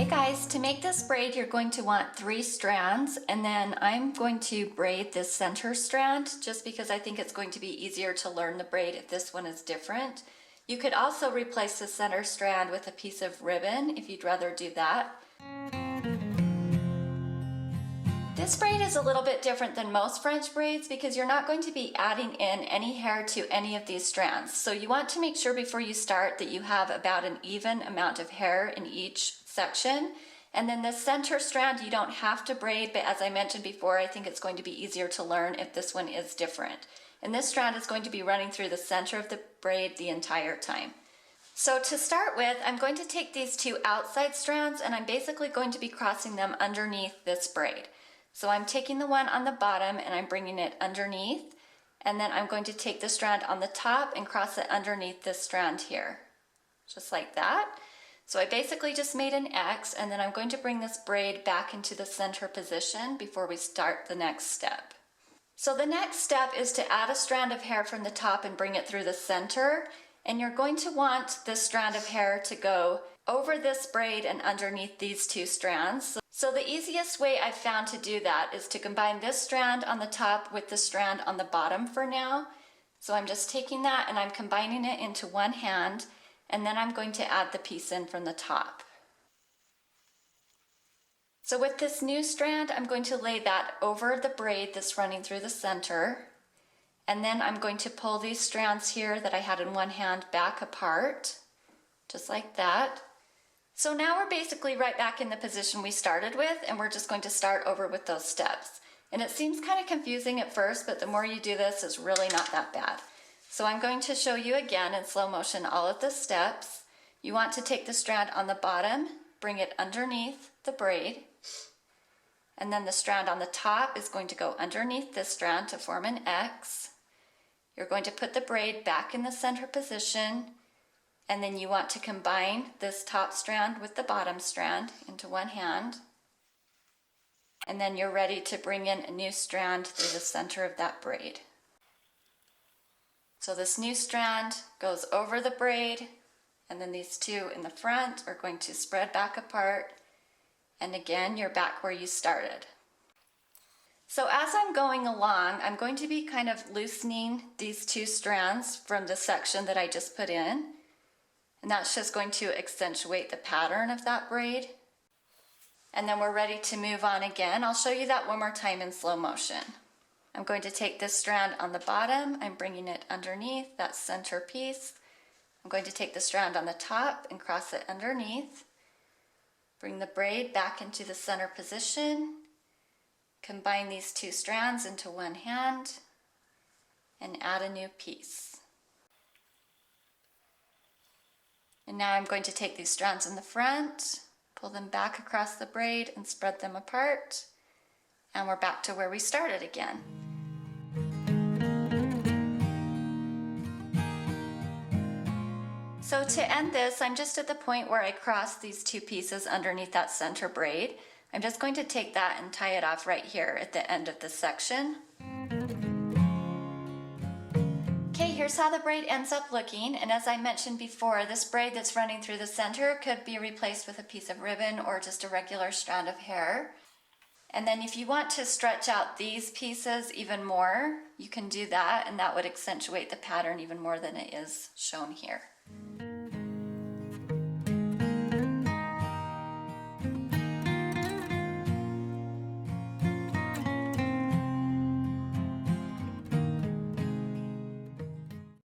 Hey guys, to make this braid you're going to want 3 strands, and then I'm going to braid this center strand just because I think it's going to be easier to learn the braid if this one is different. You could also replace the center strand with a piece of ribbon if you'd rather do that. This braid is a little bit different than most French braids because you're not going to be adding in any hair to any of these strands. So you want to make sure before you start that you have about an even amount of hair in each section. And then the center strand you don't have to braid, but as I mentioned before, I think it's going to be easier to learn if this one is different. And this strand is going to be running through the center of the braid the entire time. So to start with, I'm going to take these 2 outside strands and I'm basically going to be crossing them underneath this braid. So I'm taking the one on the bottom and I'm bringing it underneath, and then I'm going to take the strand on the top and cross it underneath this strand here, just like that. So I basically just made an X, and then I'm going to bring this braid back into the center position before we start the next step. So the next step is to add a strand of hair from the top and bring it through the center, and you're going to want this strand of hair to go over this braid and underneath these 2 strands. So the easiest way I've found to do that is to combine this strand on the top with the strand on the bottom for now. So I'm just taking that and I'm combining it into one hand, and then I'm going to add the piece in from the top. So with this new strand, I'm going to lay that over the braid that's running through the center, and then I'm going to pull these strands here that I had in one hand back apart, just like that. So now we're basically right back in the position we started with, and we're just going to start over with those steps. And it seems kind of confusing at first, but the more you do this, it's really not that bad. So I'm going to show you again in slow motion all of the steps. You want to take the strand on the bottom, bring it underneath the braid, and then the strand on the top is going to go underneath this strand to form an X. You're going to put the braid back in the center position, and then you want to combine this top strand with the bottom strand into one hand. And then you're ready to bring in a new strand through the center of that braid. So this new strand goes over the braid, and then these 2 in the front are going to spread back apart. And again, you're back where you started. So as I'm going along, I'm going to be kind of loosening these 2 strands from the section that I just put in. And that's just going to accentuate the pattern of that braid. And then we're ready to move on again. I'll show you that one more time in slow motion. I'm going to take this strand on the bottom, I'm bringing it underneath that center piece. I'm going to take the strand on the top and cross it underneath. Bring the braid back into the center position. Combine these 2 strands into one hand and add a new piece. And now I'm going to take these strands in the front, pull them back across the braid and spread them apart. And we're back to where we started again. So to end this, I'm just at the point where I crossed these 2 pieces underneath that center braid. I'm just going to take that and tie it off right here at the end of this section. Okay, here's how the braid ends up looking, and as I mentioned before, this braid that's running through the center could be replaced with a piece of ribbon or just a regular strand of hair. And then if you want to stretch out these pieces even more, you can do that, and that would accentuate the pattern even more than it is shown here.